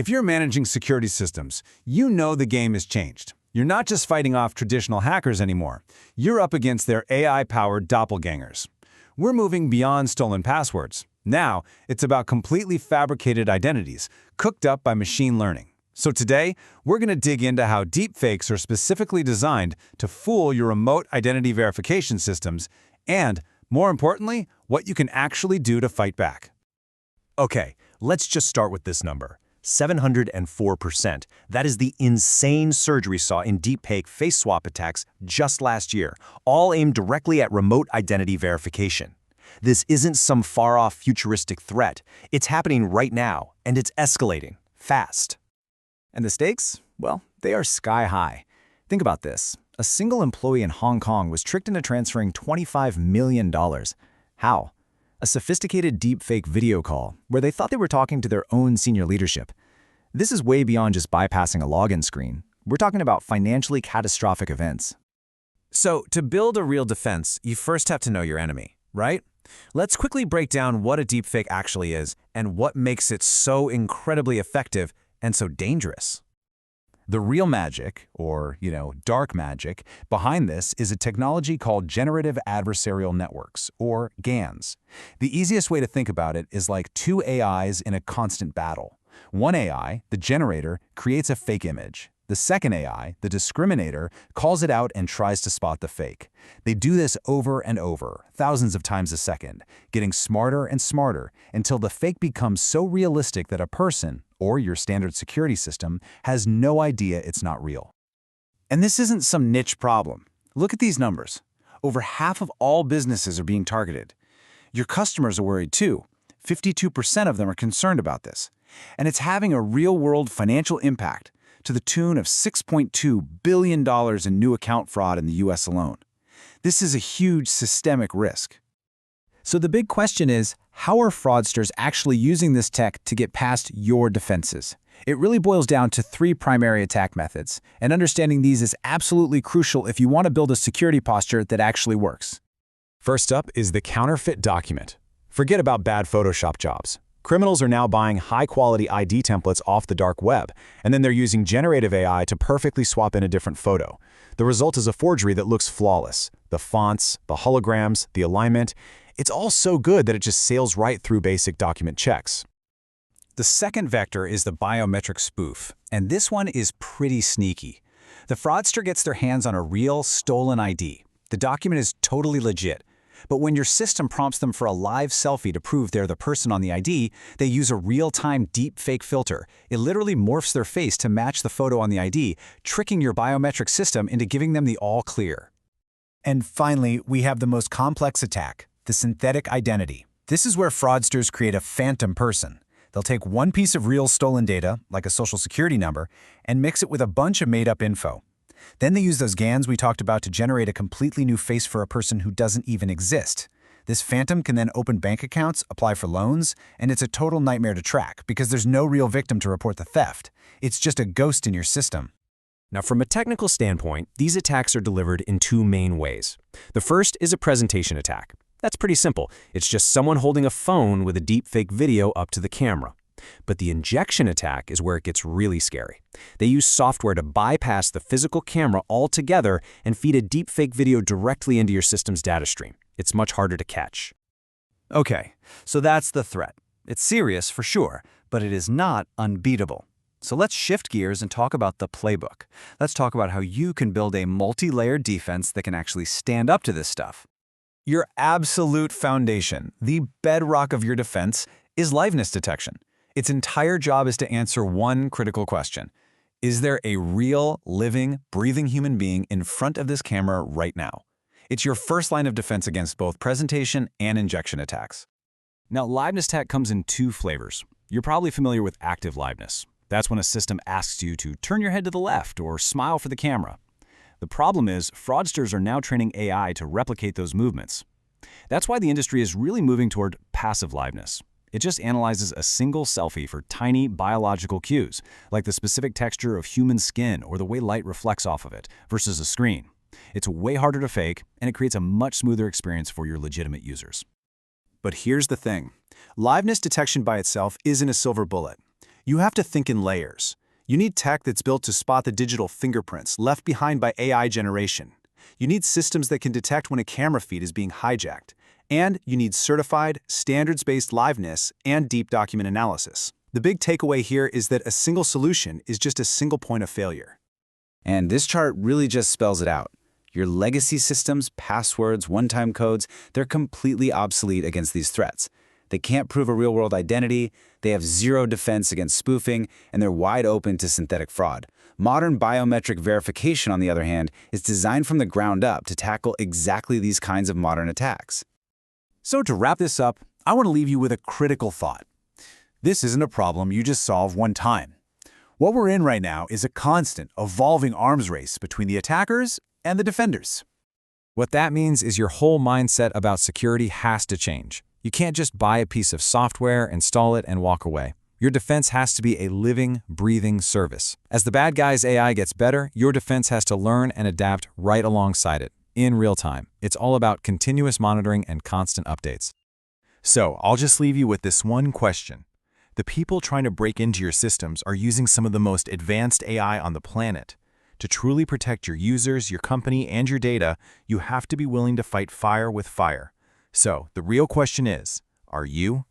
If you're managing security systems, you know the game has changed. You're not just fighting off traditional hackers anymore. You're up against their AI-powered doppelgangers. We're moving beyond stolen passwords. Now, it's about completely fabricated identities, cooked up by machine learning. So today, we're going to dig into how deepfakes are specifically designed to fool your remote identity verification systems and, more importantly, what you can actually do to fight back. Okay, let's just start with this number. 704%. That is the insane surge we saw in deepfake face swap attacks just last year, all aimed directly at remote identity verification. This isn't some far-off futuristic threat. It's happening right now, and it's escalating fast. And the stakes? Well, they are sky high. Think about this. A single employee in Hong Kong was tricked into transferring $25 million. How? A sophisticated deepfake video call where they thought they were talking to their own senior leadership. This is way beyond just bypassing a login screen. We're talking about financially catastrophic events. So, to build a real defense, you first have to know your enemy, right? Let's quickly break down what a deepfake actually is and what makes it so incredibly effective and so dangerous. The real magic, or, dark magic, behind this is a technology called Generative Adversarial Networks, or GANs. The easiest way to think about it is like two AIs in a constant battle. One AI, the generator, creates a fake image. The second AI, the discriminator, calls it out and tries to spot the fake. They do this over and over, thousands of times a second, getting smarter and smarter until the fake becomes so realistic that a person, or your standard security system, has no idea it's not real. And this isn't some niche problem. Look at these numbers. Over half of all businesses are being targeted. Your customers are worried too. 52% of them are concerned about this. And it's having a real-world financial impact, to the tune of $6.2 billion in new account fraud in the US alone. This is a huge systemic risk. So the big question is, how are fraudsters actually using this tech to get past your defenses? It really boils down to three primary attack methods, and understanding these is absolutely crucial if you want to build a security posture that actually works. First up is the counterfeit document. Forget about bad Photoshop jobs. Criminals are now buying high-quality ID templates off the dark web, and then they're using generative AI to perfectly swap in a different photo. The result is a forgery that looks flawless. The fonts, the holograms, the alignment, it's all so good that it just sails right through basic document checks. The second vector is the biometric spoof, and this one is pretty sneaky. The fraudster gets their hands on a real, stolen ID. The document is totally legit. But when your system prompts them for a live selfie to prove they're the person on the ID, they use a real-time deepfake filter. It literally morphs their face to match the photo on the ID, tricking your biometric system into giving them the all-clear. And finally, we have the most complex attack, the synthetic identity. This is where fraudsters create a phantom person. They'll take one piece of real stolen data, like a social security number, and mix it with a bunch of made-up info. Then they use those GANs we talked about to generate a completely new face for a person who doesn't even exist. This phantom can then open bank accounts, apply for loans, and it's a total nightmare to track because there's no real victim to report the theft. It's just a ghost in your system. Now, from a technical standpoint, these attacks are delivered in two main ways. The first is a presentation attack. That's pretty simple. It's just someone holding a phone with a deepfake video up to the camera. But the injection attack is where it gets really scary. They use software to bypass the physical camera altogether and feed a deepfake video directly into your system's data stream. It's much harder to catch. Okay, so that's the threat. It's serious for sure, but it is not unbeatable. So let's shift gears and talk about the playbook. Let's talk about how you can build a multi-layered defense that can actually stand up to this stuff. Your absolute foundation, the bedrock of your defense, is liveness detection. Its entire job is to answer one critical question. Is there a real, living, breathing human being in front of this camera right now? It's your first line of defense against both presentation and injection attacks. Now, liveness tech comes in two flavors. You're probably familiar with active liveness. That's when a system asks you to turn your head to the left or smile for the camera. The problem is, fraudsters are now training AI to replicate those movements. That's why the industry is really moving toward passive liveness. It just analyzes a single selfie for tiny biological cues, like the specific texture of human skin or the way light reflects off of it, versus a screen. It's way harder to fake, and it creates a much smoother experience for your legitimate users. But here's the thing. Liveness detection by itself isn't a silver bullet. You have to think in layers. You need tech that's built to spot the digital fingerprints left behind by AI generation. You need systems that can detect when a camera feed is being hijacked. And you need certified, standards-based liveness and deep document analysis. The big takeaway here is that a single solution is just a single point of failure. And this chart really just spells it out. Your legacy systems, passwords, one-time codes, they're completely obsolete against these threats. They can't prove a real-world identity, they have zero defense against spoofing, and they're wide open to synthetic fraud. Modern biometric verification, on the other hand, is designed from the ground up to tackle exactly these kinds of modern attacks. So to wrap this up, I want to leave you with a critical thought. This isn't a problem you just solve one time. What we're in right now is a constant, evolving arms race between the attackers and the defenders. What that means is your whole mindset about security has to change. You can't just buy a piece of software, install it, and walk away. Your defense has to be a living, breathing service. As the bad guy's AI gets better, your defense has to learn and adapt right alongside it, in real time. It's all about continuous monitoring and constant updates. So, I'll just leave you with this one question. The people trying to break into your systems are using some of the most advanced AI on the planet. To truly protect your users, your company, and your data, you have to be willing to fight fire with fire. So, the real question is, are you?